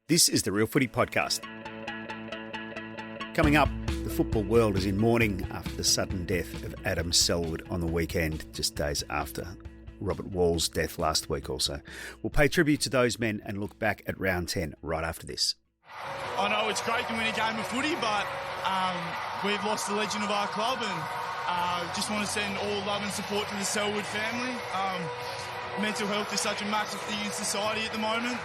This is the Real Footy Podcast. Coming up, the football world is in mourning after the sudden death of Adam Selwood on the weekend, just days after Robert Wall's death last week also. We'll pay tribute to those men and look back at round 10 right after this. I know it's great to win a game of footy, but we've lost the legend of our club, and just want to send all love and support to the Selwood family. Mental health is such a massive thing in society at the moment.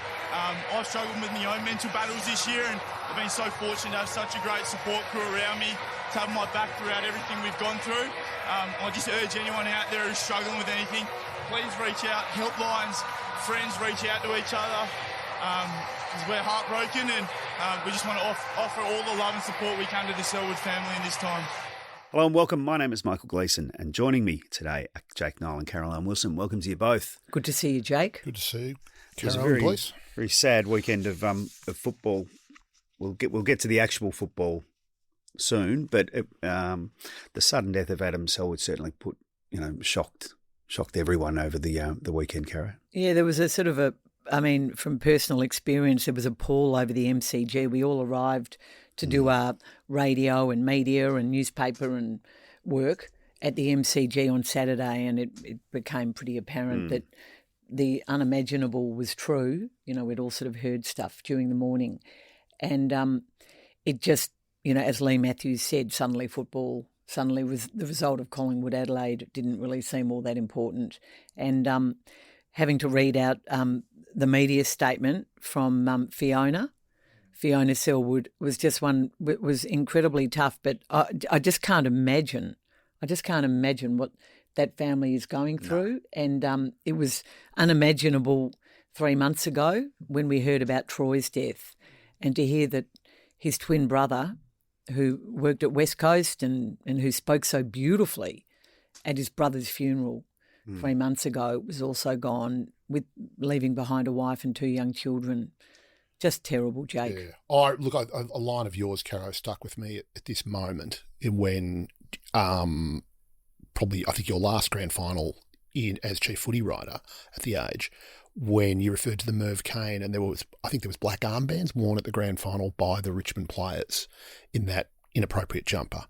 I've struggled with my own mental battles this year, and I've been so fortunate to have such a great support crew around me, to have my back throughout everything we've gone through. I just urge anyone out there who's struggling with anything, please reach out. Helplines, friends, reach out to each other, because we're heartbroken, and we just want to offer all the love and support we can to the Selwood family in this time. Hello and welcome. My name is Michael Gleeson, and joining me today are Jake Niall and Caroline Wilson. Welcome to you both. Good to see you, Jake. Good to see you. It was a very sad weekend of football. We'll get to the actual football soon, but the sudden death of Adam Selwood certainly shocked everyone over the weekend, Cara. Yeah, there was a sort of from personal experience, there was a pall over the MCG. We all arrived to do our radio and media and newspaper and work at the MCG on Saturday, and it became pretty apparent that the unimaginable was true. You know, we'd all sort of heard stuff during the morning. And it just, as Lee Matthews said, suddenly was the result of Collingwood Adelaide. It didn't really seem all that important. And having to read out the media statement from Fiona Selwood was incredibly tough. But I just can't imagine what that family is going through. And it was unimaginable 3 months ago when we heard about Troy's death, and to hear that his twin brother, who worked at West Coast and who spoke so beautifully at his brother's funeral 3 months ago, was also gone, with leaving behind a wife and 2 young children. Just terrible, Jake. Yeah. A line of yours, Caro, stuck with me at this moment when probably I think your last grand final as chief footy writer at the Age, when you referred to the Merv Cain, and there was black armbands worn at the grand final by the Richmond players in that inappropriate jumper,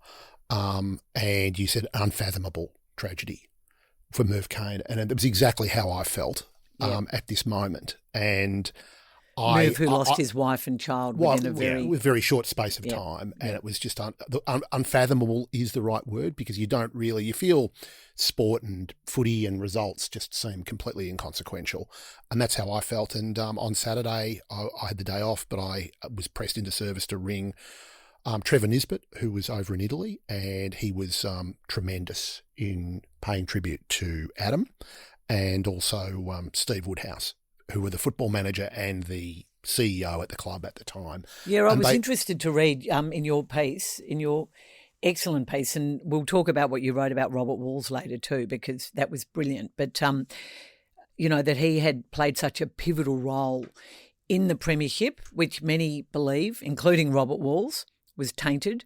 and you said unfathomable tragedy for Merv Cain, and it was exactly how I felt at this moment. And Merv, who lost his wife and child within a very short space of time, and it was just unfathomable is the right word, because you feel sport and footy and results just seem completely inconsequential, and that's how I felt. And on Saturday, I had the day off, but I was pressed into service to ring Trevor Nisbet, who was over in Italy, and he was tremendous in paying tribute to Adam, and also Steve Woodhouse, who were the football manager and the CEO at the club at the time. Yeah, I was interested to read in your excellent piece, and we'll talk about what you wrote about Robert Walls later too, because that was brilliant. But, that he had played such a pivotal role in the premiership, which many believe, including Robert Walls, was tainted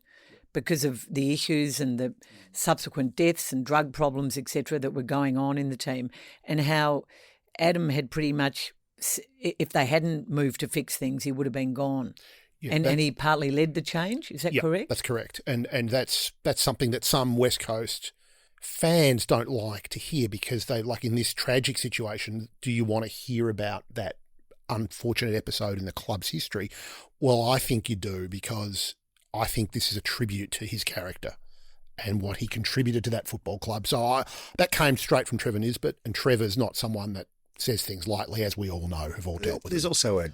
because of the issues and the subsequent deaths and drug problems, etc., that were going on in the team, and how Adam had pretty much, if they hadn't moved to fix things, he would have been gone. Yeah, and he partly led the change. Is that correct? That's correct. And that's something that some West Coast fans don't like to hear, because they, like, in this tragic situation, do you want to hear about that unfortunate episode in the club's history? Well, I think you do, because I think this is a tribute to his character and what he contributed to that football club. So that came straight from Trevor Nisbet, and Trevor's not someone that says things lightly, as we all know, who've all dealt with it. There's also a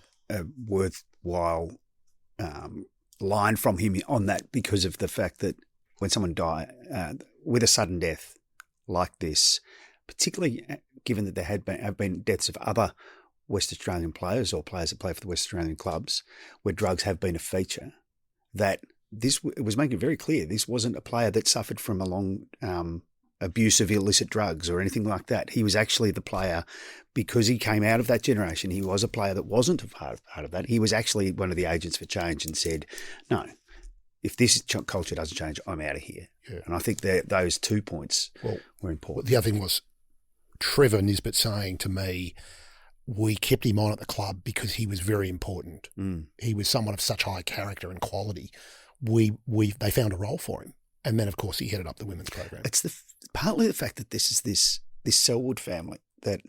worthwhile line from him on that, because of the fact that when someone dies with a sudden death like this, particularly given that there have been deaths of other West Australian players or players that play for the West Australian clubs where drugs have been a feature, that it was making it very clear this wasn't a player that suffered from a long abuse of illicit drugs or anything like that. He was actually the player, because he came out of that generation. He was a player that wasn't a part of that. He was actually one of the agents for change, and said, no, if this culture doesn't change, I'm out of here. Yeah. And I think those 2 points were important. The other thing was Trevor Nisbet saying to me, we kept him on at the club because he was very important. Mm. He was someone of such high character and quality. They found a role for him. And then, of course, he headed up the women's program. It's partly the fact that this is this Selwood family, that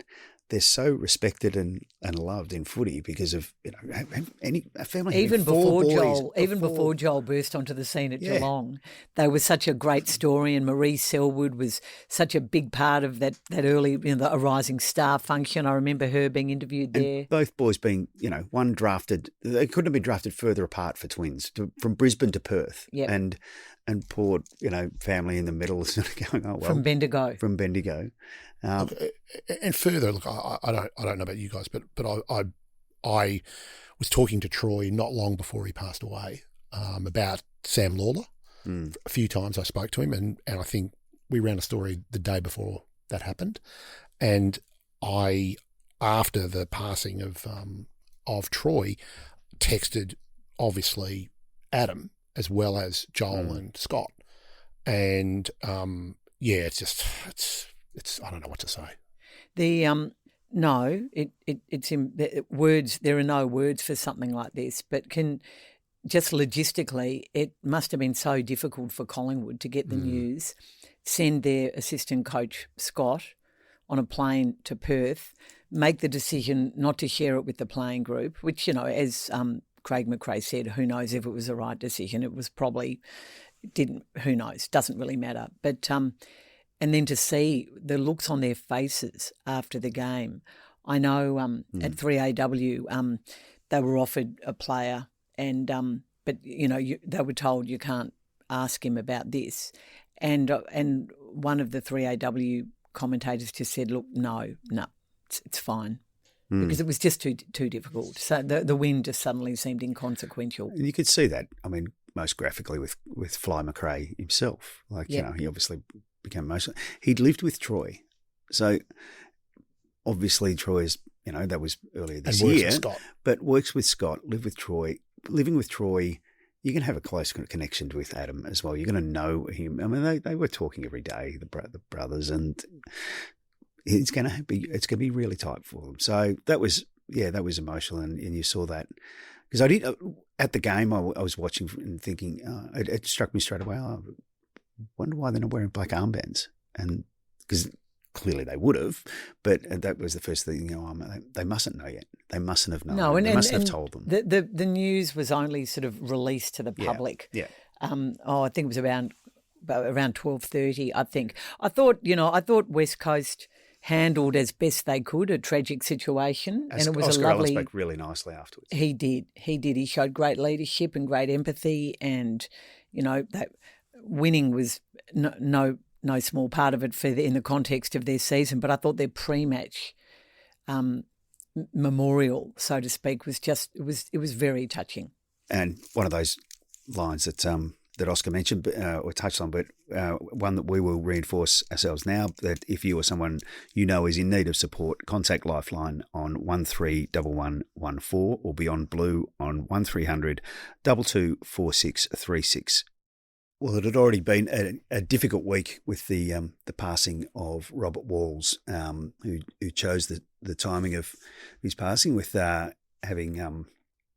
they're so respected and loved in footy because of a family even before before Joel burst onto the scene at Geelong, they were such a great story, and Marie Selwood was such a big part of that early, the A Rising Star function. I remember her being interviewed there. And both boys being, one drafted. They couldn't have been drafted further apart for twins, from Brisbane to Perth. Yep. And poor, family in the middle sort of going, oh well. From Bendigo. And further, look, I don't know about you guys, but I was talking to Troy not long before he passed away about Sam Lawler. Mm. A few times I spoke to him, and I think we ran a story the day before that happened. And I, after the passing of Troy, texted obviously Adam as well as Joel and Scott, and it's I don't know what to say. Words. There are no words for something like this, but just logistically, it must have been so difficult for Collingwood to get the news, send their assistant coach Scott on a plane to Perth, make the decision not to share it with the playing group, which, as Craig McRae said, who knows if it was the right decision. It was probably who knows, doesn't really matter. But and then to see the looks on their faces after the game. I know at 3AW they were offered a player, and but they were told you can't ask him about this, and one of the 3AW commentators just said, look, no, it's fine. Because it was just too difficult. So the win just suddenly seemed inconsequential. And you could see that, most graphically with Fly McRae himself. He obviously became he'd lived with Troy. So obviously Troy's, that was earlier this year. Works with Scott. But works with Scott, lived with Troy. Living with Troy, you're going to have a close connection with Adam as well. You're going to know him. They were talking every day, the brothers, and it's going to be really tight for them. So that was emotional, and you saw that because I did at the game. I was watching and thinking, it struck me straight away. I wonder why they're not wearing black armbands, and because clearly they would have, but that was the first thing. They mustn't know yet. They mustn't have known. No, they mustn't have told them. The news was only sort of released to the public. Yeah. I think it was around 12:30. I think. I thought West Coast handled as best they could a tragic situation, and it was Oscar a lovely. Allen spoke really nicely afterwards. He did. He showed great leadership and great empathy, and that winning was no small part of it in the context of their season. But I thought their pre-match memorial, so to speak, was it was very touching. And one of those lines that Oscar mentioned or touched on, but one that we will reinforce ourselves now, that if you or someone is in need of support, contact Lifeline on 131114 or Beyond Blue on 1300 224636. Well, it had already been a difficult week with the passing of Robert Walls, who chose the timing of his passing with having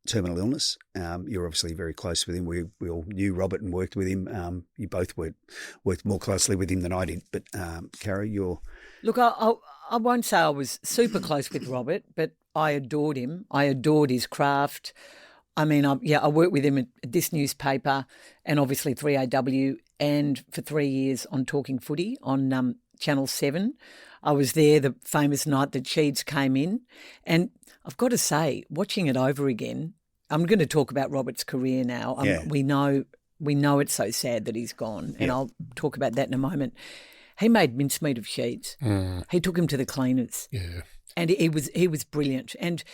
terminal illness. You're obviously very close with him. We all knew Robert and worked with him. You both worked more closely with him than I did. But Carrie, you're... Look, I won't say I was super close with Robert, but I adored him. I adored his craft. I worked with him at this newspaper and obviously 3AW and for 3 years on Talking Footy on Channel 7. I was there the famous night that Sheeds came in, and I've got to say, watching it over again, I'm going to talk about Robert's career now. We know it's so sad that he's gone, and I'll talk about that in a moment. He made mincemeat of Sheeds. He took him to the cleaners. Yeah. And he was brilliant. And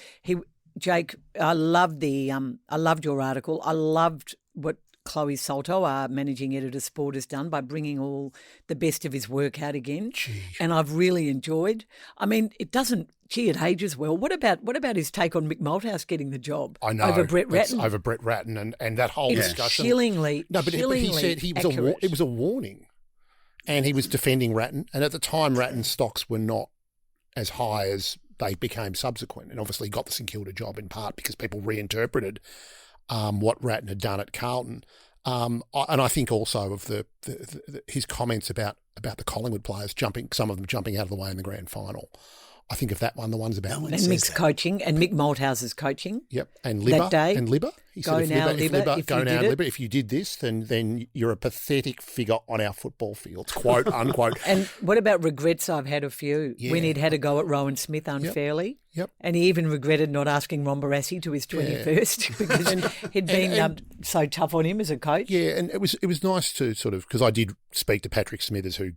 Jake, I loved your article. I loved what Chloe Salto, our managing editor, Sport, has done by bringing all the best of his work out again. Gee. And I've really enjoyed. It ages well. What about his take on Mick Malthouse getting the job? I know. Over Brett Ratton. Over Brett Ratton and that whole discussion. Chillingly. No, but he said it was a warning, and he was defending Ratton. And at the time, Ratton's stocks were not as high as they became subsequent, and obviously got the St Kilda job in part because people reinterpreted what Ratton had done at Carlton. And I think also of his comments about the Collingwood players some of them jumping out of the way in the grand final. I think of that one, the ones about and Mick's coaching and Mick Malthouse's coaching. Yep, and Libba. That day, and Libba. He go said, now, Libba. If you did this, then you're a pathetic figure on our football fields, quote unquote. And what about regrets? I've had a few. Yeah. When he'd had a go at Rowan Smith unfairly. Yep. And he even regretted not asking Ron Barassi to his 21st because he'd been so tough on him as a coach. Yeah, and it was nice to sort of, because I did speak to Patrick Smithers, who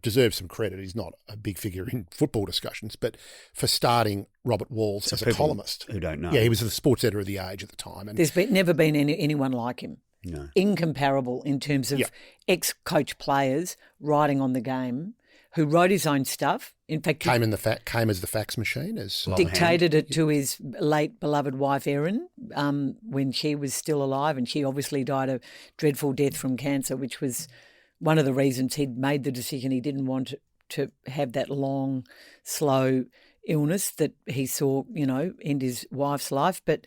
deserves some credit. He's not a big figure in football discussions, but for starting Robert Walls as a columnist. Who don't know. Yeah, he was the sports editor of The Age at the time. And there's never been anyone like him. No. Incomparable in terms of ex-coach players writing on the game, who wrote his own stuff. In fact, came as the fax machine, dictated it to his late beloved wife Erin when she was still alive, and she obviously died a dreadful death from cancer, which was one of the reasons he'd made the decision. He didn't want to have that long, slow illness that he saw, end his wife's life. But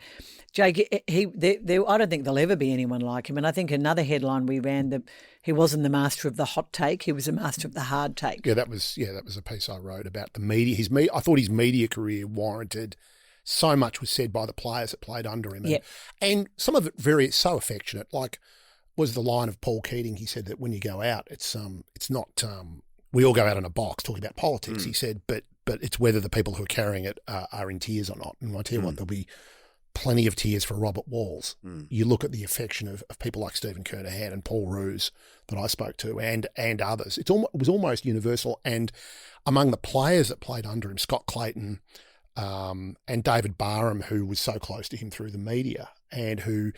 Jake, I don't think there'll ever be anyone like him. And I think another headline we ran, that he wasn't the master of the hot take; he was a master of the hard take. Yeah, that was a piece I wrote about the media. I thought his media career warranted. So much was said by the players that played under him, and some of it so affectionate. Like was the line of Paul Keating. He said that when you go out, it's not. We all go out in a box talking about politics. He said, but it's whether the people who are carrying it are in tears or not. And I tell you what, there'll be plenty of tears for Robert Walls. You look at the affection of people like Stephen Kernahan and Paul Roos that I spoke to, and others. It was almost universal. And among the players that played under him, Scott Clayton and David Barham, who was so close to him through the media, and who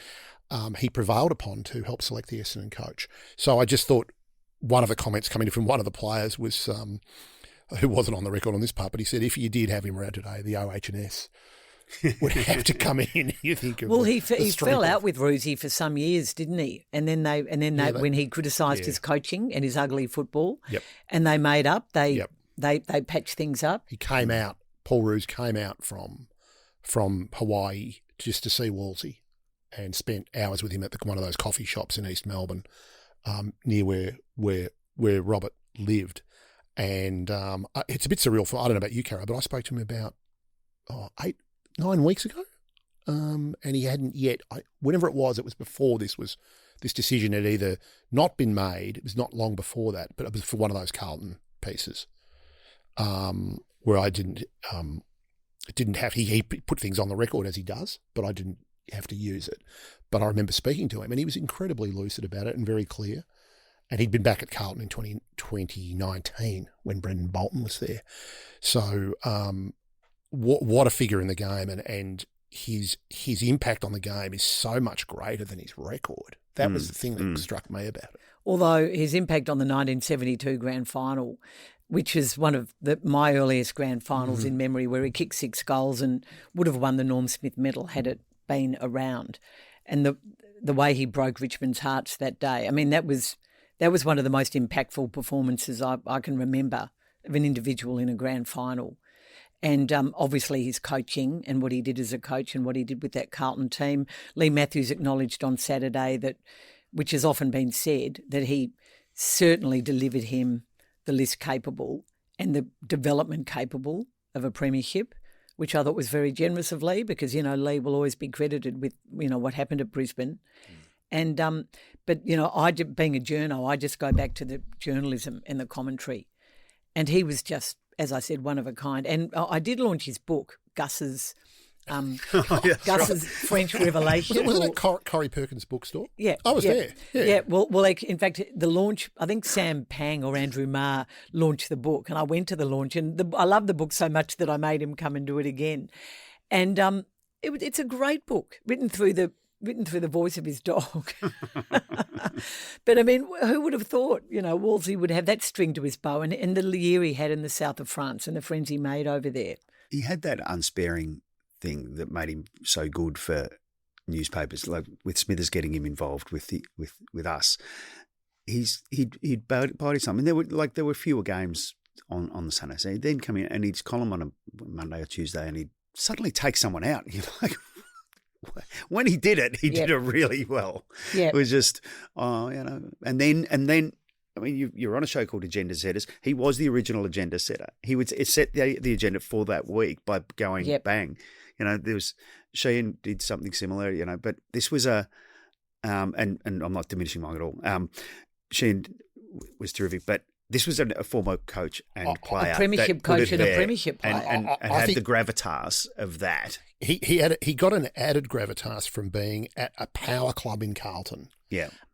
he prevailed upon to help select the Essendon coach. So I just thought one of the comments coming from one of the players was, who wasn't on the record on this part, but he said if you did have him around today, the OH&S would have to come in. You think of he fell out with Roosie for some years, didn't he? And then they when he criticised his coaching and his ugly football, and they made up, they patched things up. He came out. Paul Roos came out from Hawaii just to see Wolsey, and spent hours with him at one of those coffee shops in East Melbourne, near where Robert lived. And it's a bit surreal. I don't know about you, Cara, but I spoke to him about 8-9 weeks ago, and he hadn't yet. Whenever it was before this decision had either not been made. It was not long before that, but it was for one of those Carlton pieces, where I didn't have. He put things on the record as he does, but I didn't have to use it. But I remember speaking to him, and he was incredibly lucid about it and very clear. And he'd been back at Carlton in 2019 when Brendan Bolton was there. So what a figure in the game, and his impact on the game is so much greater than his record. That was the thing that struck me about it. Although his impact on the 1972 grand final, which is one of my earliest grand finals in memory, where he kicked 6 goals and would have won the Norm Smith medal had it been around, and the way he broke Richmond's hearts that day. I mean, that was one of the most impactful performances I can remember of an individual in a grand final. And obviously his coaching and what he did as a coach and what he did with that Carlton team. Lee Matthews acknowledged on Saturday that, which has often been said, that he certainly delivered him the list capable and the development capable of a premiership, which I thought was very generous of Lee, because, Lee will always be credited with, what happened at Brisbane. And but, being a journo, I just go back to the journalism and the commentary. And he was just, as I said, one of a kind. And I did launch his book, Gus's French Revelation. Was it at Corrie Perkins bookstore? Yeah. I was there. Yeah. Well, in fact, the launch, I think Sam Pang or Andrew Marr launched the book, and I went to the launch, and I love the book so much that I made him come and do it again. And it's a great book, written through the voice of his dog. But, I mean, who would have thought, Wolsey would have that string to his bow, and the year he had in the south of France and the friends he made over there. He had that unsparing thing that made him so good for newspapers, like with Smithers getting him involved with us. He'd bided his time. I mean, there were fewer games on the Sunday. So he'd then come in and he'd column on a Monday or Tuesday and he'd suddenly take someone out. You're like, when he did it, he did it really well. It was just, and then, I mean, you're on a show called Agenda Setters. He was the original agenda setter. He would set the agenda for that week by going bang. Sheehan did something similar, but this was and I'm not diminishing mine at all. Sheehan was terrific, but this was a former coach and player, a premiership coach and a premiership player, and had the gravitas of that. He got an added gravitas from being at a power club in Carlton,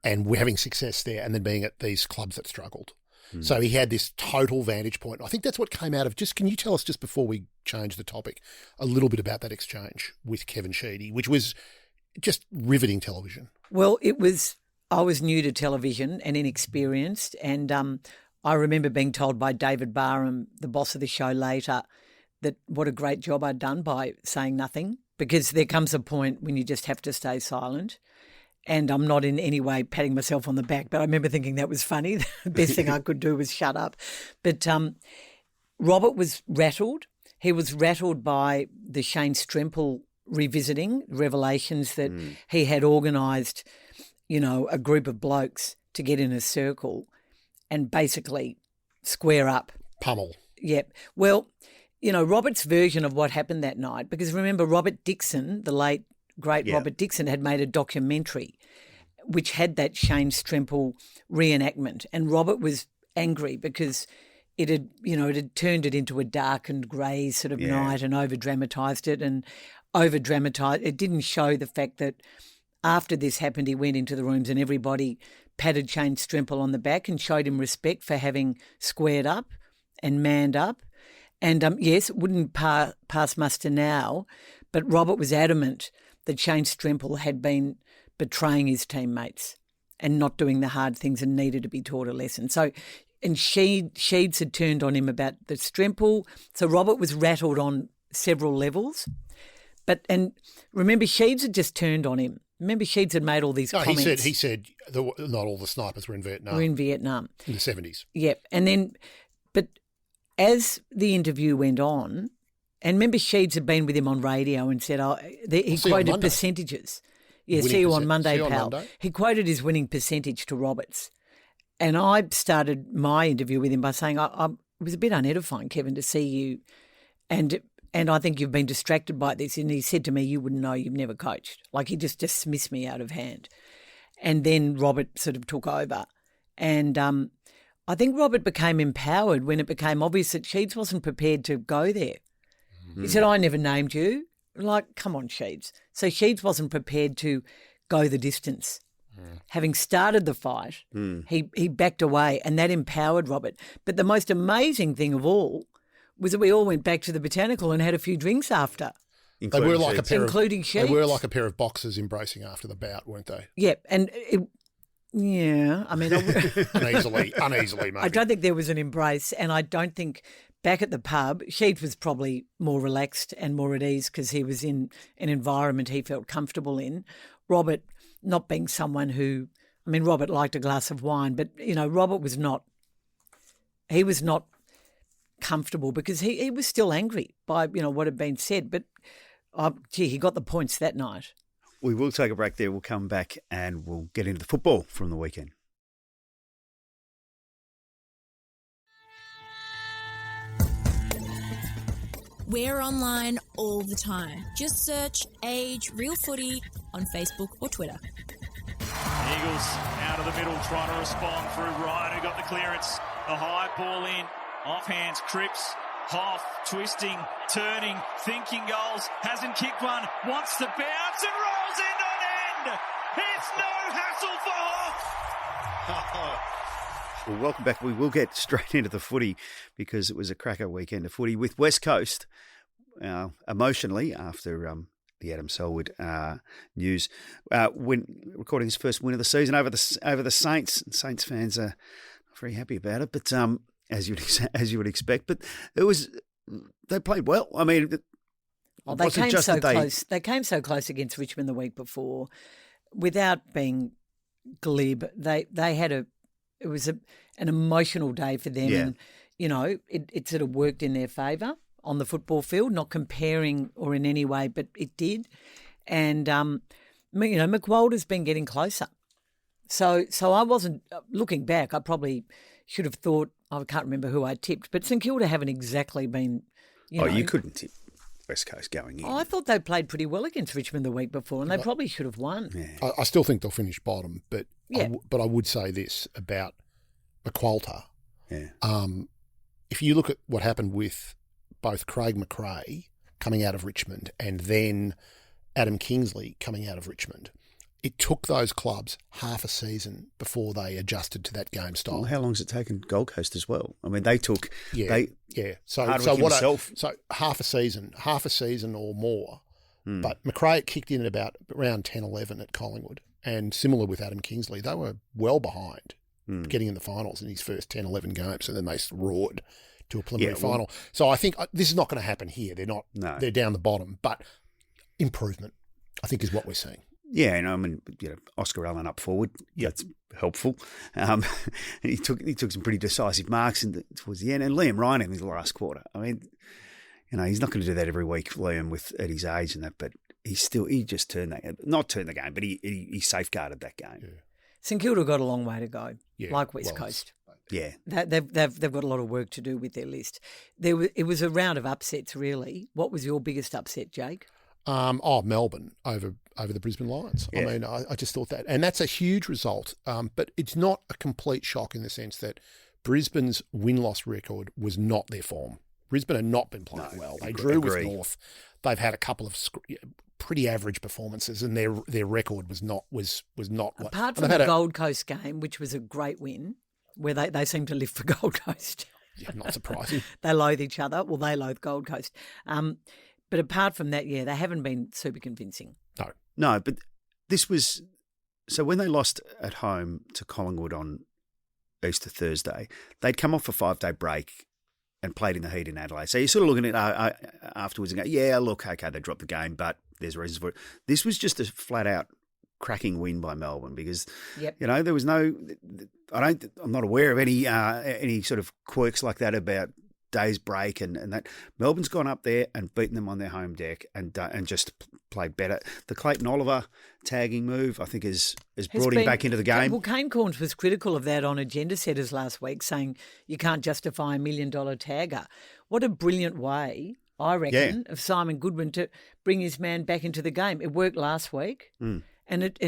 and we're having success there, and then being at these clubs that struggled. So he had this total vantage point. I think that's what came out of can you tell us just before we change the topic a little bit about that exchange with Kevin Sheedy, which was just riveting television? Well, I was new to television and inexperienced, and I remember being told by David Barham, the boss of the show later, that what a great job I'd done by saying nothing, because there comes a point when you just have to stay silent. And I'm not in any way patting myself on the back, but I remember thinking that was funny. The best thing I could do was shut up. But Robert was rattled. He was rattled by the Shane Stremple revisiting revelations that he had organised, a group of blokes to get in a circle and basically square up. Pummel. Yep. Well, Robert's version of what happened that night, because remember Robert Dixon, the late great Robert Dixon, had made a documentary which had that Shane Stremple reenactment, and Robert was angry because it had turned it into a dark and grey sort of night and over-dramatised it It didn't show the fact that after this happened, he went into the rooms and everybody patted Shane Stremple on the back and showed him respect for having squared up and manned up. And yes, it wouldn't pass muster now, but Robert was adamant that Shane Stremple had been betraying his teammates and not doing the hard things and needed to be taught a lesson. So, and Sheeds had turned on him about the Stremple. So Robert was rattled on several levels. And remember, Sheeds had just turned on him. Remember, Sheeds had made all these comments. He said not all the snipers were in Vietnam. In the 70s. Yep. And then, but as the interview went on, and remember Sheeds had been with him on radio and said, he quoted percentages. Yeah, see you on Monday, pal. He quoted his winning percentage to Roberts. And I started my interview with him by saying, it was a bit unedifying, Kevin, to see you. And I think you've been distracted by this. And he said to me, you wouldn't know, you've never coached. Like, he just dismissed me out of hand. And then Robert sort of took over. And I think Robert became empowered when it became obvious that Sheeds wasn't prepared to go there. He said, I never named you. Like, come on, Sheeds. So Sheeds wasn't prepared to go the distance. Having started the fight, he backed away, and that empowered Robert. But the most amazing thing of all was that we all went back to the Botanical and had a few drinks after. They were like including Sheeds. They were like a pair of boxers embracing after the bout, weren't they? Yep. And I mean, uneasily, maybe. I don't think there was an embrace, and I don't think back at the pub, Sheeds was probably more relaxed and more at ease because he was in an environment he felt comfortable in. Robert, not being someone who, I mean, Robert liked a glass of wine, but, Robert was not, he was not comfortable because he was still angry by, what had been said. But, he got the points that night. We will take a break there. We'll come back and we'll get into the football from the weekend. We're online all the time. Just search Age Real Footy on Facebook or Twitter. Eagles out of the middle trying to respond through Ryan, who got the clearance. The high ball in, off hands, Cripps, Hoff, twisting, turning, thinking goals, hasn't kicked one, wants to bounce and rolls end on end. It's no hassle for Hoff. Well, welcome back. We will get straight into the footy because it was a cracker weekend of footy with West Coast emotionally after the Adam Selwood news, recording his first win of the season over the Saints. Saints fans are not very happy about it, but as you would expect. But they played well. I mean, they came so close. They came so close against Richmond the week before, without being glib. They had it was an emotional day for them. Yeah. And, it sort of worked in their favour on the football field, not comparing or in any way, but it did. And, McWalder's been getting closer. So I wasn't, looking back, I probably should have thought, I can't remember who I tipped, but St Kilda haven't exactly been, you couldn't tip West Coast going in. I thought they played pretty well against Richmond the week before, and they probably should have won. Yeah. I still think they'll finish bottom, but Yeah. I would say this about McQualter. Yeah. If you look at what happened with both Craig McRae coming out of Richmond and then Adam Kingsley coming out of Richmond, it took those clubs half a season before they adjusted to that game style. Well, how long has it taken Gold Coast as well? I mean, they took So half a season or more. But McRae kicked in at around 10-11 at Collingwood, and similar with Adam Kingsley, they were well behind getting in the finals in his first 10-11 games, and then they roared to a preliminary final. So I think this is not going to happen here. They're not. No. They're down the bottom, but improvement, I think, is what we're seeing. Yeah, and I mean, Oscar Allen up forward, that's helpful. He took some pretty decisive marks towards the end, and Liam Ryan in his last quarter. I mean, he's not going to do that every week, Liam, at his age and that, but he just turned the game, but he safeguarded that game. Yeah. St Kilda got a long way to go, like West Coast. Yeah, they've got a lot of work to do with their list. It was a round of upsets, really. What was your biggest upset, Jake? Melbourne over the Brisbane Lions. Yeah. I mean, I just thought that. And that's a huge result, but it's not a complete shock in the sense that Brisbane's win-loss record was not their form. Brisbane have not been playing well. They drew with North. They've had a couple of pretty average performances, and their record was not apart from the Gold Coast game, which was a great win, where they seem to live for Gold Coast. Yeah, not surprising. They loathe each other. Well, they loathe Gold Coast. But apart from that, they haven't been super convincing. No, but this was... So when they lost at home to Collingwood on Easter Thursday, they'd come off a 5-day break and played in the heat in Adelaide. So you're sort of looking at it afterwards and go, look, okay, they dropped the game, but there's reasons for it. This was just a flat-out cracking win by Melbourne because, there was no... I'm not aware of any sort of quirks like that about day's break and that. Melbourne's gone up there and beaten them on their home deck and just played better. The Clayton Oliver tagging move, I think, has brought him back into the game. Well, Kane Corns was critical of that on Agenda Setters last week, saying you can't justify $1 million tagger. What a brilliant way, I reckon, of Simon Goodwin to bring his man back into the game. It worked last week and it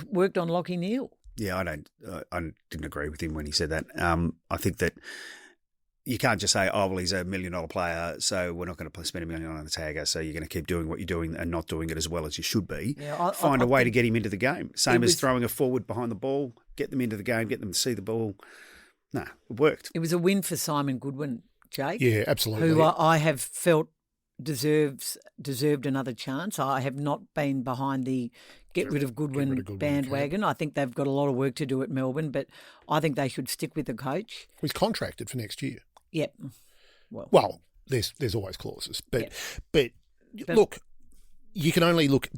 worked on Lachie Neale. Yeah, I didn't agree with him when he said that. I think that you can't just say, he's a $1 million player, so we're not going to spend $1 million on a tagger, so you're going to keep doing what you're doing and not doing it as well as you should be. Yeah, Find a way to get him into the game. Same as throwing a forward behind the ball, get them into the game, get them to see the ball. No, it worked. It was a win for Simon Goodwin, Jake. Yeah, absolutely. Who I have felt deserved another chance. I have not been behind the get rid of Goodwin bandwagon. I think they've got a lot of work to do at Melbourne, but I think they should stick with the coach. He's contracted for next year. Yep. Well, there's always clauses, but look, you can only look.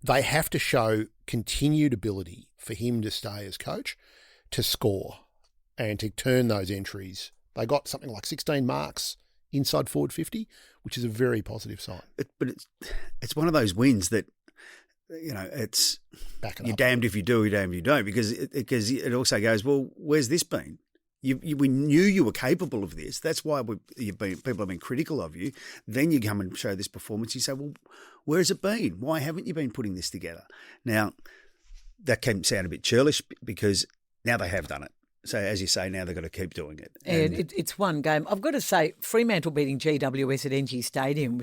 They have to show continued ability for him to stay as coach, to score, and to turn those entries. They got something like 16 marks inside forward 50, which is a very positive sign. But it's one of those wins that, it's you're damned if you do, you're damned if you don't, because it also goes, well, where's this been? We knew you were capable of this. That's why people have been critical of you. Then you come and show this performance. You say, well, where has it been? Why haven't you been putting this together? Now, that can sound a bit churlish because now they have done it. So, as you say, now they've got to keep doing it. And it's one game. I've got to say, Fremantle beating GWS at NG Stadium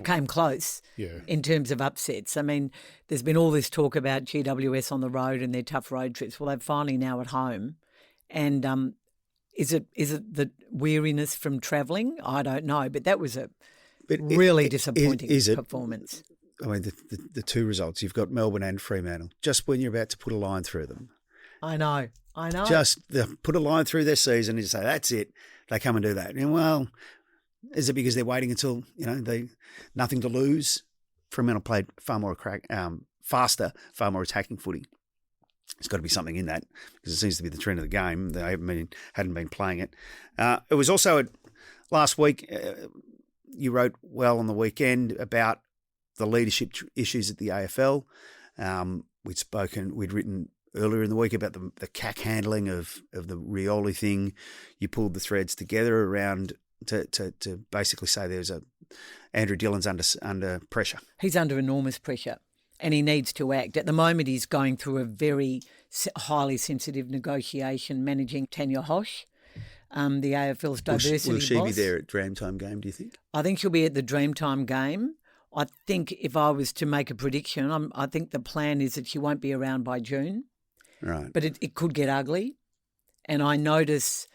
came close in terms of upsets. I mean, there's been all this talk about GWS on the road and their tough road trips. Well, they're finally now at home. And is it the weariness from travelling? I don't know, but that was a really disappointing performance. I mean, the two results, you've got Melbourne and Fremantle, just when you're about to put a line through them. I know. Just put a line through their season and you say, that's it. They come and do that. And well, is it because they're waiting until, they nothing to lose? Fremantle played far more faster, far more attacking footy. There's got to be something in that because it seems to be the trend of the game. They hadn't been playing it. It was also last week. You wrote well on the weekend about the leadership issues at the AFL. We'd written earlier in the week about the cack handling of the Rioli thing. You pulled the threads together around to basically say Andrew Dillon's under pressure. He's under enormous pressure and he needs to act. At the moment he's going through a very highly sensitive negotiation managing Tanya Hosh, the AFL's diversity boss. Will she be there at Dreamtime game, do you think? I think she'll be at the Dreamtime game. I think if I was to make a prediction, I think the plan is that she won't be around by June. Right. But it could get ugly. And I notice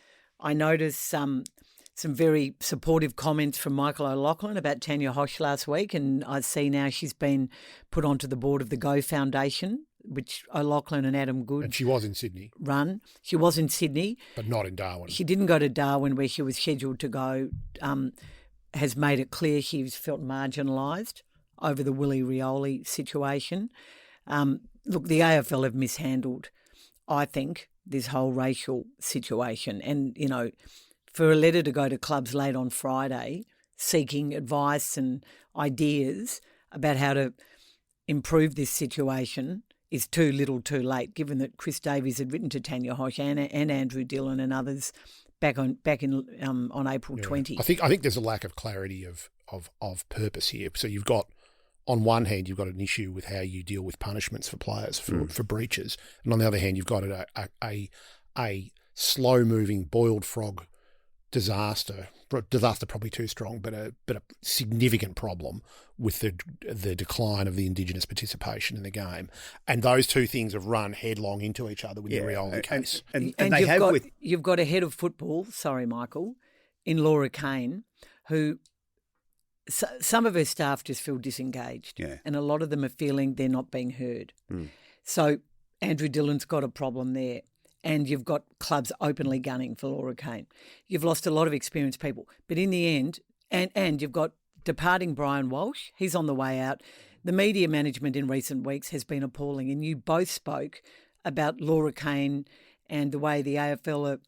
some very supportive comments from Michael O'Loughlin about Tanya Hosh last week, and I see now she's been put onto the board of the Go Foundation, which O'Loughlin and Adam Good and she was in Sydney. Run. She was in Sydney. But not in Darwin. She didn't go to Darwin where she was scheduled to go. Has made it clear she's felt marginalised over the Willie Rioli situation. Look, the AFL have mishandled, I think, this whole racial situation. And, you know, for a letter to go to clubs late on Friday seeking advice and ideas about how to improve this situation is too little too late, given that Chris Davies had written to Tanya Hosh and Andrew Dillon and others back on April 20. I think there's a lack of clarity of purpose here. So you've got, on one hand, you've got an issue with how you deal with punishments for players for breaches, and on the other hand, you've got a slow-moving boiled frog disaster probably too strong, but a significant problem with the decline of the Indigenous participation in the game, and those two things have run headlong into each other with the Rioli case. And you've got a head of football, sorry Michael, in Laura Kane, who some of her staff just feel disengaged, and a lot of them are feeling they're not being heard. So Andrew Dillon's got a problem there. And you've got clubs openly gunning for Laura Kane. You've lost a lot of experienced people. But in the end, and you've got departing Brian Walsh. He's on the way out. The media management in recent weeks has been appalling. And you both spoke about Laura Kane and the way the AFL are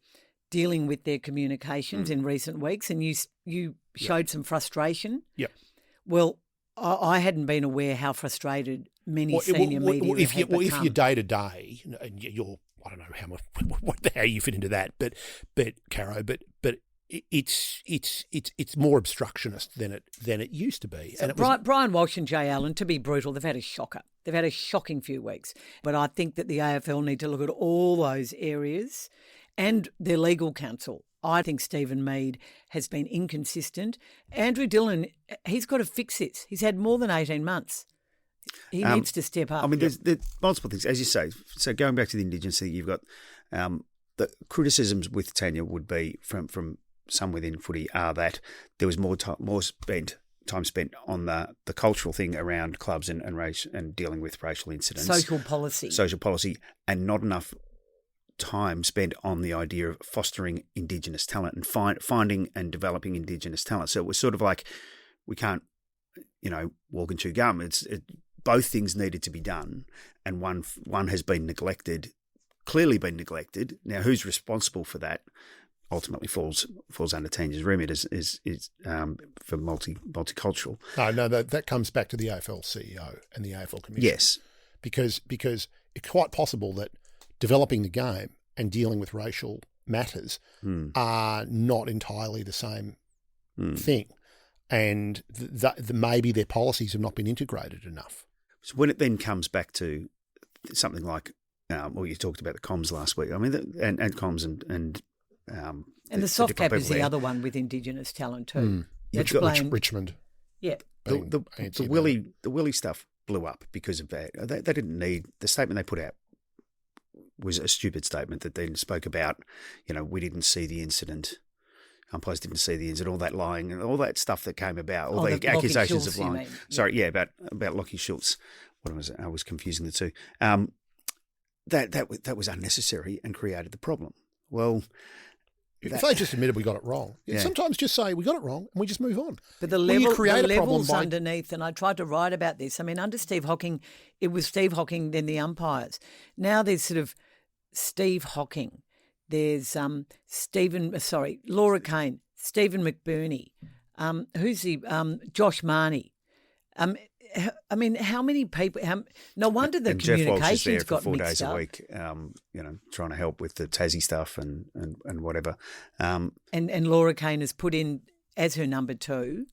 dealing with their communications in recent weeks. And you showed some frustration. Yeah. Well, I hadn't been aware how frustrated many senior media have become. If you're day-to-day, and you're, I don't know how you fit into that, but Caro, but it's more obstructionist than it used to be. So and Brian Walsh and Jay Allen, to be brutal, they've had a shocker. They've had a shocking few weeks. But I think that the AFL need to look at all those areas and their legal counsel. I think Stephen Mead has been inconsistent. Andrew Dillon, he's got to fix this. He's had more than 18 months. He needs to step up. I mean, there's multiple things, as you say. So going back to the Indigenous thing, you've got the criticisms with Tanya would be from some within footy are that there was more time spent on the cultural thing around clubs and race and dealing with racial incidents, social policy, and not enough time spent on the idea of fostering Indigenous talent and finding and developing Indigenous talent. So it was sort of like we can't, walk and chew gum. Both things needed to be done, and one has been neglected, clearly been neglected. Now, who's responsible for that? Ultimately, falls under Tanya's remit is for multicultural. No, that comes back to the AFL CEO and the AFL Commission. Yes, because it's quite possible that developing the game and dealing with racial matters are not entirely the same thing, and maybe their policies have not been integrated enough. So when it then comes back to something like, you talked about the comms last week. I mean, and comms and the soft cap is the other one with Indigenous talent too. You've got Richmond. Yeah, the Willie stuff blew up because of that. They didn't need the statement they put out. Was a stupid statement that then spoke about, we didn't see the incident. Umpires didn't see the incident, all that lying and all that stuff that came about, all the accusations of lying. Sorry, about Lockie Schultz. What was it? I was confusing the two. That was unnecessary and created the problem. Well, If they just admitted we got it wrong, Yeah. sometimes just say we got it wrong and we just move on. But the When you level, create the a problem levels by- underneath, and I tried to write about this. I mean, under Steve Hocking, it was Steve Hocking, then the umpires. Now there's sort of Steve Hocking. There's Laura Kane, Stephen McBurney. Who's the Josh Marnie? I mean, how many people? No wonder the And Jeff Walsh is there communications for got 4 mixed days a up. week, trying to help with the Tassie stuff and whatever. And Laura Kane has put in as her number 2,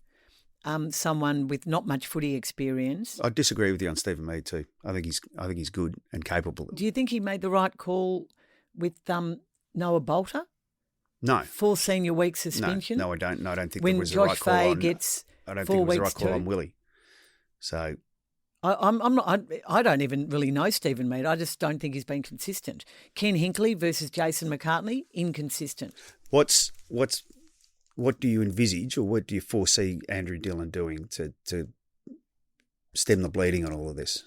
someone with not much footy experience. I disagree with you on Stephen Mead too. I think he's good and capable. Do you think he made the right call with Noah Bolter? No. 4 senior week suspension? No, I don't. No, I don't think when it was Josh the right call Fay on. gets I don't 4 think it was the weeks right call too. on Willie. So I'm not. I don't even really know Stephen Mead. I just don't think he's been consistent. Ken Hinkley versus Jason McCartney, inconsistent. what do you envisage, or what do you foresee Andrew Dillon doing to stem the bleeding on all of this?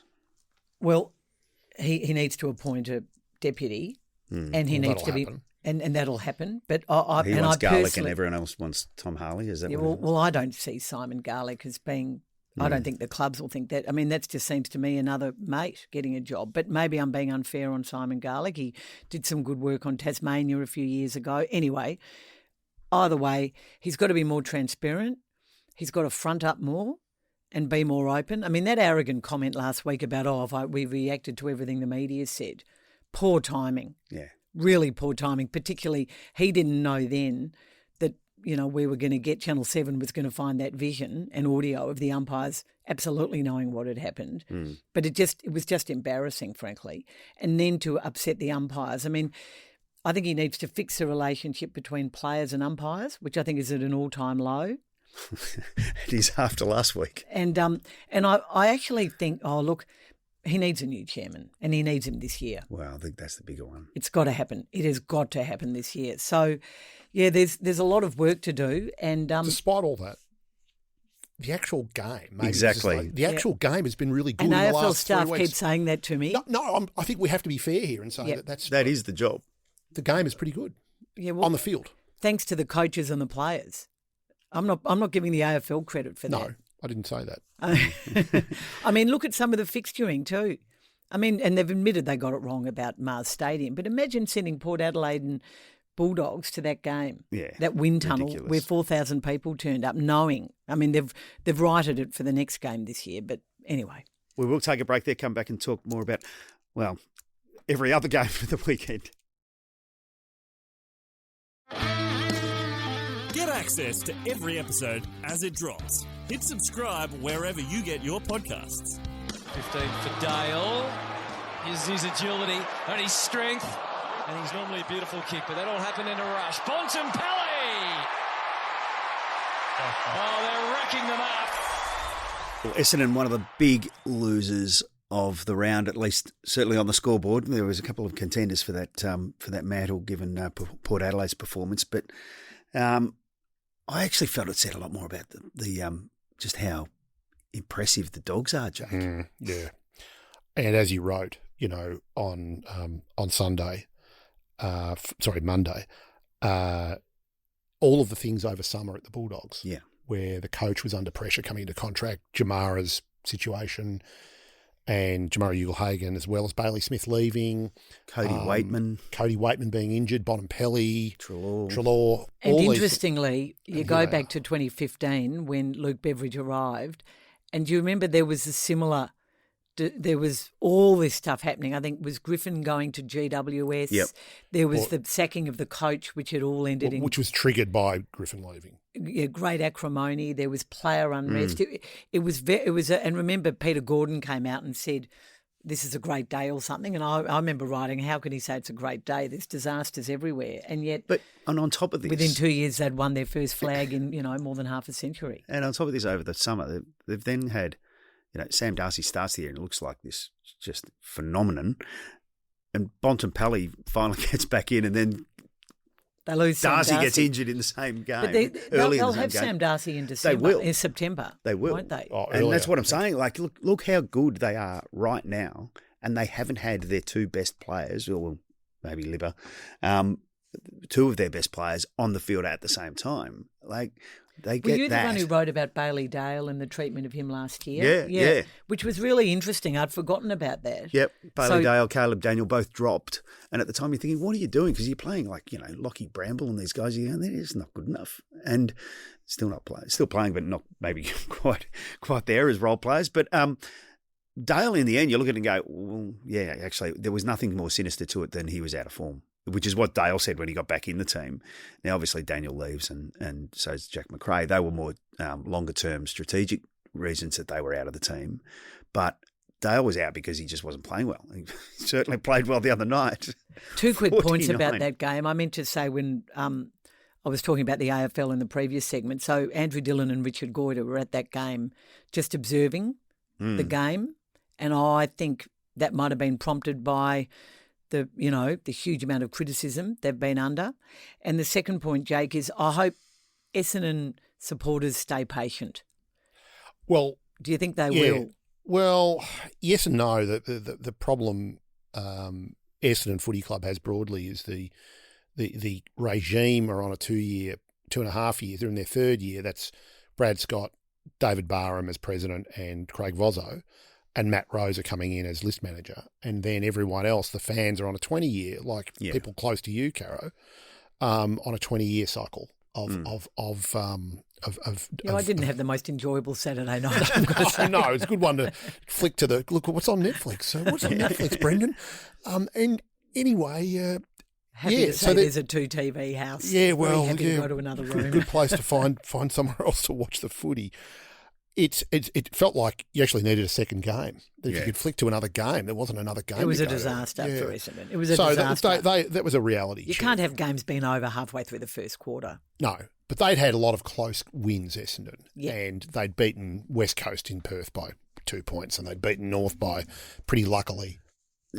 Well, he needs to appoint a deputy, and he needs to be, and that'll happen. But He and wants I Garlick, personally, and everyone else wants Tom Harley. Is that yeah, what? well, I don't see Simon Garlick as being. I don't think the clubs will think that. I mean, that just seems to me another mate getting a job. But maybe I'm being unfair on Simon Garlick. He did some good work on Tasmania a few years ago. Anyway, either way, he's got to be more transparent. He's got to front up more and be more open. I mean, that arrogant comment last week about, we reacted to everything the media said. Poor timing. Yeah. Really poor timing. Particularly, he didn't know then that, we were going to get Channel 7 was going to find that vision and audio of the umpires absolutely knowing what had happened. But it was just embarrassing, frankly. And then to upset the umpires. I mean, I think he needs to fix the relationship between players and umpires, which I think is at an all-time low. It is after last week. And I actually think, look, he needs a new chairman, and he needs him this year. Well, I think that's the bigger one. It's got to happen. It has got to happen this year. So, yeah, there's a lot of work to do. And despite all that, the actual game, maybe Exactly. the actual game has been really good and in the AFL last 3 staff weeks. keep saying that to me. I think we have to be fair here and say That is the job. the game is pretty good Yeah, well, on the field. thanks to the coaches and the players. I'm not giving the AFL credit for No, that. I didn't say that. I mean, look at some of the fixturing too. I mean, and they've admitted they got it wrong about Mars Stadium, but imagine sending Port Adelaide and Bulldogs to that game, Yeah, that wind tunnel ridiculous. where 4,000 people turned up, knowing. I mean, they've righted it for the next game this year, but anyway. We will take a break there, come back and talk more about, well, every other game for the weekend. Get access to every episode as it drops. Hit subscribe wherever you get your podcasts. 15 for Dale. Here's his agility and his strength. And he's normally a beautiful kick, but that all happened in a rush. Bontempelli! Oh, they're racking them up. Well, Essendon, one of the big losers of the round, at least certainly on the scoreboard. There was a couple of contenders for that mantle given Port Adelaide's performance, but I actually felt it said a lot more about the just how impressive the Dogs are, Jake. Yeah, and as you wrote, on Monday, all of the things over summer at the Bulldogs, where the coach was under pressure coming into contract, Jamara's situation, and Jamara Ugle-Hagan, as well as Bailey Smith leaving, Cody Waitman being injured, Bontempelli, Treloar. And all interestingly, you go back to 2015 when Luke Beveridge arrived, and do you remember there was all this stuff happening. I think it was Griffin going to GWS. Yep. There was the sacking of the coach, which had all ended in... Which was triggered by Griffin leaving. Yeah, great acrimony. There was player unrest. And remember, Peter Gordon came out and said, this is a great day or something. And I remember writing, how can he say it's a great day? There's disasters everywhere. And yet... And on top of this... Within 2 years, they'd won their first flag in, more than half a century. And on top of this, over the summer, they've then had... Sam Darcy starts the year and it looks like this just phenomenon. And Bontempelli finally gets back in and then they lose Darcy Sam Darcy. gets injured in the same game. But they'll have game. Sam Darcy in December. They will. In September. They will. Won't they? And that's what I'm saying. Like, look how good they are right now. And they haven't had their two best players, or maybe Libba, two of their best players on the field at the same time. Like, they get Were you that. the one who wrote about Bailey Dale and the treatment of him last year? Yeah. Which was really interesting. I'd forgotten about that. Yep. Bailey Dale, Caleb Daniel both dropped. And at the time you're thinking, what are you doing? Because you're playing like, Lockie Bramble and these guys. You're going, they're just not good enough. And still not playing. Still playing, but not maybe quite there as role players. But Dale, in the end, you look at it and go, well, yeah, actually, there was nothing more sinister to it than he was out of form, which is what Dale said when he got back in the team. Now, obviously, Daniel leaves and so is Jack McRae. They were more longer-term strategic reasons that they were out of the team. But Dale was out because he just wasn't playing well. He certainly played well the other night. 2 quick 49. points about that game. I meant to say when I was talking about the AFL in the previous segment, so Andrew Dillon and Richard Goyder were at that game just observing the game, and I think that might have been prompted by the huge amount of criticism they've been under. And the second point, Jake, is I hope Essendon supporters stay patient. Well, do you think they will? Well, yes and no. The problem Essendon Footy Club has broadly is the regime are on a 2.5 years. They're in their third year. That's Brad Scott, David Barham as president, and Craig Vozzo. And Matt Rose are coming in as list manager. And then everyone else, the fans, are on a 20-year, like people close to you, Caro, on a 20-year cycle of I didn't have the most enjoyable Saturday night. No, it's a good one to flick to look what's on Netflix. So what's on Netflix, Brendan? And anyway, happy to say there's a 2-TV house. Yeah, well, happy to go to another room. Good place to find somewhere else to watch the footy. It felt like you actually needed a second game. If you could flick to another game, there wasn't another game. It was to a go disaster to. for Essendon. It was a disaster. That was a reality You check. can't have games being over halfway through the first quarter. No, but they'd had a lot of close wins, Essendon, Yeah. and they'd beaten West Coast in Perth by 2 points, and they'd beaten North by pretty luckily.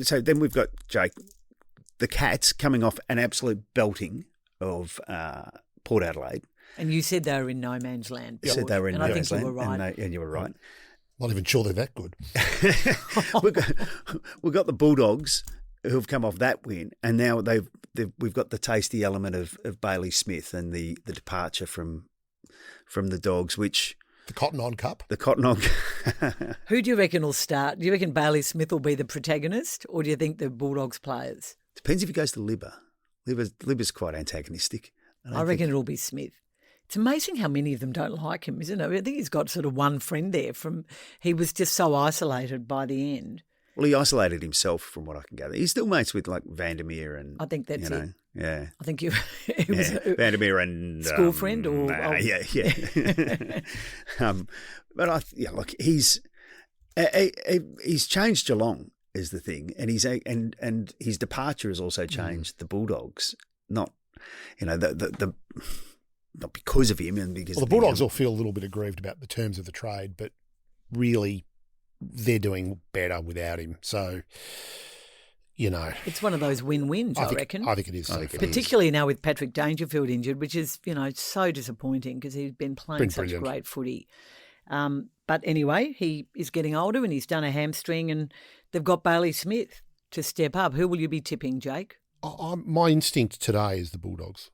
So then we've got, Jake, the Cats coming off an absolute belting of Port Adelaide. And you said they were in no man's land. You said they were in no man's land. I think you were right. And you were right. Not even sure they're that good. we've got the Bulldogs who've come off that win, and now we've got the tasty element of Bailey Smith and the departure from the Dogs, which the Cotton On Cup. The Cotton On. Who do you reckon will start? Do you reckon Bailey Smith will be the protagonist, or do you think the Bulldogs players? Depends if he goes to Libba. Libba's quite antagonistic. I reckon it'll be Smith. It's amazing how many of them don't like him, isn't it? I think he's got sort of one friend there. He was just so isolated by the end. Well, he isolated himself from what I can gather. He's still mates with like Vandermeer and... I think that's it. Yeah. I think it was Vandermeer and... School friend or... Yeah. But look, he's changed Geelong is the thing, and his departure has also changed the Bulldogs. Not, not because of him and because the Bulldogs all feel a little bit aggrieved about the terms of the trade, but really they're doing better without him. So, it's one of those win-wins, I reckon. I think it is. Particularly now with Patrick Dangerfield injured, which is, so disappointing because he's been playing such great footy. But anyway, he is getting older and he's done a hamstring and they've got Bailey Smith to step up. Who will you be tipping, Jake? My instinct today is the Bulldogs.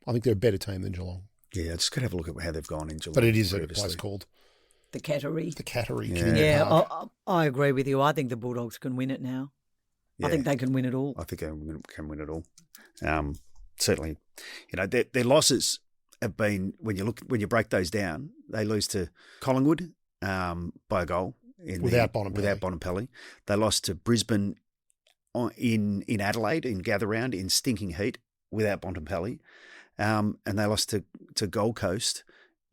I think they're a better team than Geelong. Yeah, just got to have a look at how they've gone in Geelong. But it is a place called... The Cattery. The Cattery. Yeah, I agree with you. I think the Bulldogs can win it now. Yeah. I think they can win it all. I think they can win it all. Certainly, their losses have been, when you break those down, they lose to Collingwood by a goal. Without Bonampelli. They lost to Brisbane in Adelaide in gather round in stinking heat without Bonampelli. And they lost to Gold Coast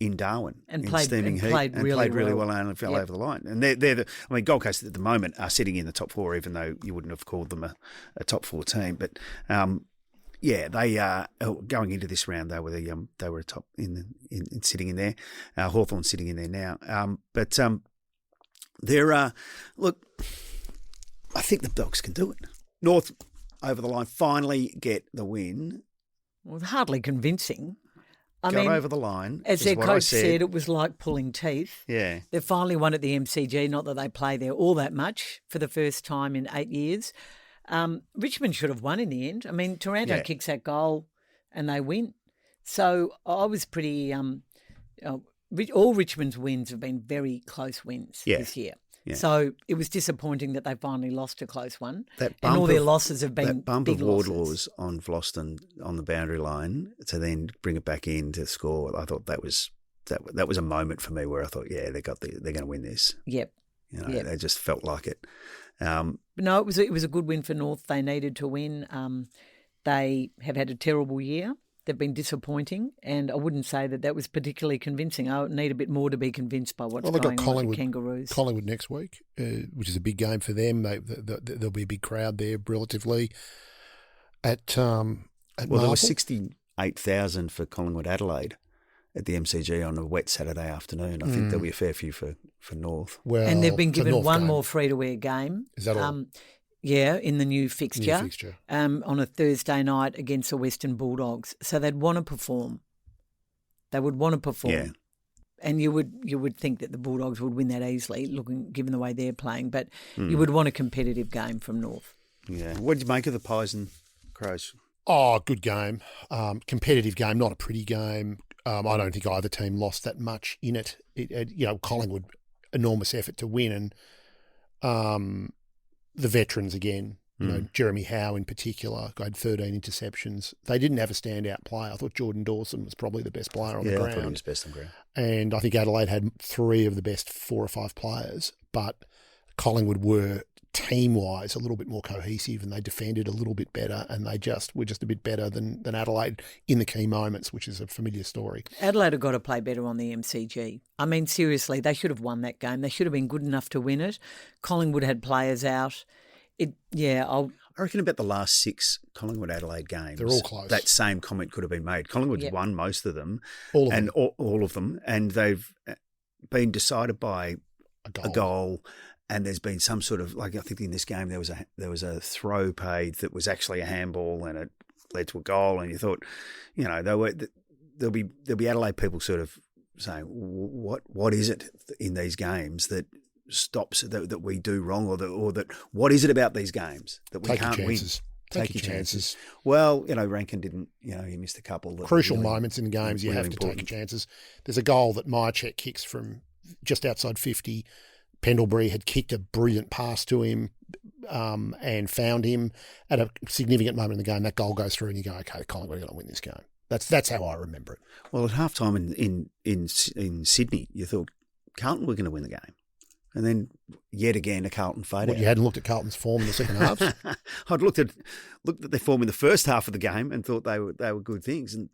in Darwin and in played, steaming heat and played really well and fell over the line. And they're Gold Coast at the moment are sitting in the top four, even though you wouldn't have called them a top four team. But they are going into this round. They were a top in sitting in there. Hawthorn's sitting in there now. But they're look. I think the Dogs can do it. North over the line, finally get the win. Well, hardly convincing. Got over the line. As their coach said, it was like pulling teeth. Yeah. They finally won at the MCG, not that they play there all that much for the first time in 8 years. Richmond should have won in the end. I mean, Taranto kicks that goal and they win. So I was pretty all Richmond's wins have been very close wins this year. Yeah. So it was disappointing that they finally lost a close one. And all their losses have been that bump big of losses. Wardlaw's on Vloston on the boundary line to then bring it back in to score. I thought that was a moment for me where I thought, they're going to win this. Yep. They just felt like it. No, it was a good win for North. They needed to win. They have had a terrible year. They've been disappointing, and I wouldn't say that was particularly convincing. I need a bit more to be convinced by what's going on with the Kangaroos. Collingwood next week, which is a big game for them. There'll be a big crowd there, relatively. There was 68,000 for Collingwood Adelaide at the MCG on a wet Saturday afternoon. I think there'll be a fair few for North. Well, and they've been given one more free-to-air game. Is that all? Yeah, in the new fixture. On a Thursday night against the Western Bulldogs. So they'd want to perform. They would want to perform. Yeah. And you would think that the Bulldogs would win that easily, given the way they're playing. But you would want a competitive game from North. Yeah. What did you make of the Pies and Crows? Oh, good game. Competitive game, not a pretty game. I don't think either team lost that much in it. Collingwood, enormous effort to win, and the veterans again, Jeremy Howe in particular, had 13 interceptions. They didn't have a standout player. I thought Jordan Dawson was probably the best player on the ground. I thought he was best on the ground. And I think Adelaide had 3 of the best 4 or 5 players, but Collingwood were team-wise a little bit more cohesive, and they defended a little bit better, and they were just a bit better than Adelaide in the key moments, which is a familiar story. Adelaide have got to play better on the MCG. I mean, seriously, they should have won that game. They should have been good enough to win it. Collingwood had players out. I reckon about the last 6 Collingwood-Adelaide games, they're all close. That same comment could have been made. Collingwood's won most of them. All of them. And they've been decided by a goal. And there's been some sort of, I think in this game there was a throw paid that was actually a handball, and it led to a goal. And you thought, there'll be Adelaide people sort of saying, what is it in these games that stops that we do wrong, or that what is it about these games that we can't win? Take your chances. Well, Rankin didn't. He missed a couple. Crucial moments in games, you have to take your chances. There's a goal that Myercheck kicks from just outside 50. Pendlebury had kicked a brilliant pass to him and found him at a significant moment in the game. That goal goes through and you go, okay, Collingwood are going to win this game. That's how I remember it. Well, at halftime in Sydney, you thought Carlton were going to win the game. And then yet again, a Carlton fade out. You hadn't looked at Carlton's form in the second half? I'd looked at their form in the first half of the game and thought they were good things. And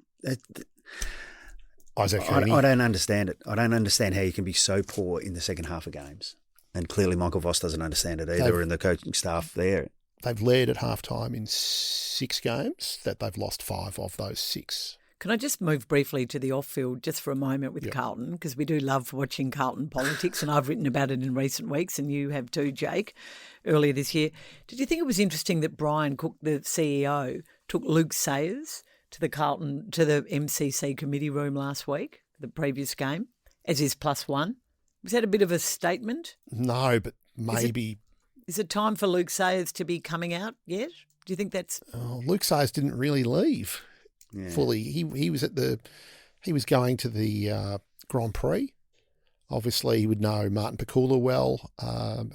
Isaac I don't understand it. I don't understand how you can be so poor in the second half of games. And clearly Michael Voss doesn't understand it either, and the coaching staff there. They've led at halftime in 6 games, that they've lost 5 of those 6. Can I just move briefly to the off-field just for a moment with Carlton, because we do love watching Carlton politics, and I've written about it in recent weeks, and you have too, Jake, earlier this year. Did you think it was interesting that Brian Cook, the CEO, took Luke Sayers to the MCC committee room last week, the previous game, as his +1? Was that a bit of a statement? No, but maybe. Is it time for Luke Sayers to be coming out yet? Do you think that's... Luke Sayers didn't really leave fully. He was going to the Grand Prix. Obviously, he would know Martin Pakula well,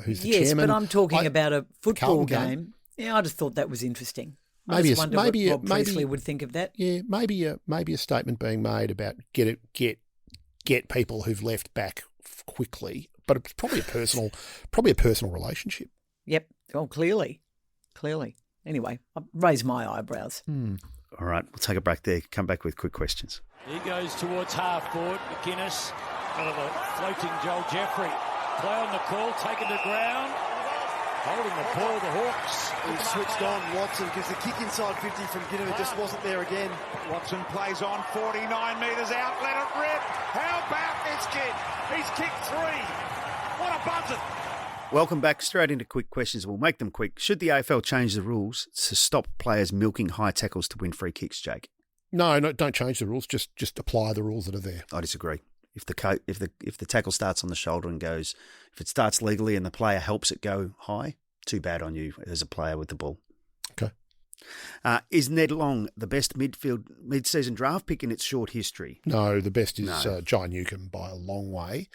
who's the chairman. Yes, but I'm talking about a football game. Yeah, I just thought that was interesting. Maybe I just wonder what Rob Priestley would think of that. Yeah, maybe a statement being made about get people who've left back quickly, but it's probably a personal relationship. Yep. Oh, clearly. Anyway, I raise my eyebrows. All right, we'll take a break there. Come back with quick questions. He goes towards half forward. McInnes, the floating Joel Jeffrey. Play on the call, taken to ground. Holding the ball, the Hawks. He's switched on. Watson gives the kick inside 50 from Guinea. It just wasn't there again. Watson plays on 49 metres out. Let it rip. How about this kid? He's kicked 3. What a buzzer. Welcome back. Straight into quick questions. We'll make them quick. Should the AFL change the rules to stop players milking high tackles to win free kicks, Jake? No, don't change the rules. Just apply the rules that are there. I disagree. If the tackle starts on the shoulder and goes, if it starts legally and the player helps it go high, too bad on you as a player with the ball. Is Ned Long the best mid-season draft pick in its short history? No, the best is Jai Newcomb by a long way.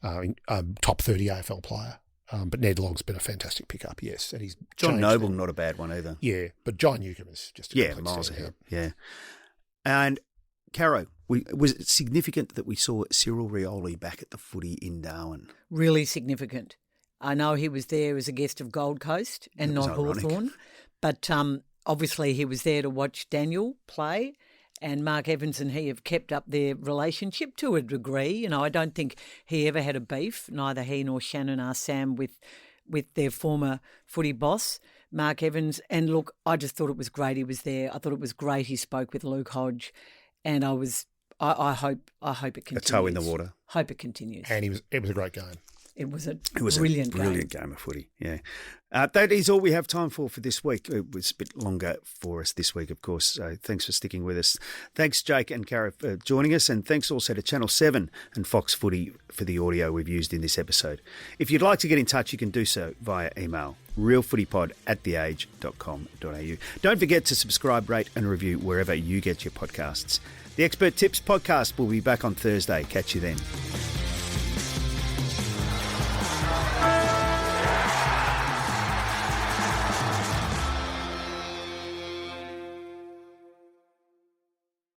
Top 30 AFL player. But Ned Long's been a fantastic pickup, yes. And he's John Noble, not a bad one either. Yeah, but Jai Newcomb is just a miles ahead. Yeah. And Caro, was it significant that we saw Cyril Rioli back at the footy in Darwin? Really significant. I know he was there as a guest of Gold Coast and not Hawthorn, but obviously he was there to watch Daniel play, and Mark Evans and he have kept up their relationship to a degree. You know, I don't think he ever had a beef, neither he nor Shannon Sam with their former footy boss, Mark Evans. And look, I just thought it was great he was there. I thought it was great he spoke with Luke Hodge, and I hope it continues. A toe in the water. Hope it continues. And it was a great game. It was a brilliant game of footy, yeah. That is all we have time for this week. It was a bit longer for us this week, of course, so thanks for sticking with us. Thanks, Jake and Cara, for joining us, and thanks also to Channel 7 and Fox Footy for the audio we've used in this episode. If you'd like to get in touch, you can do so via email, realfootypod@theage.com.au. Don't forget to subscribe, rate and review wherever you get your podcasts. The Expert Tips podcast will be back on Thursday. Catch you then.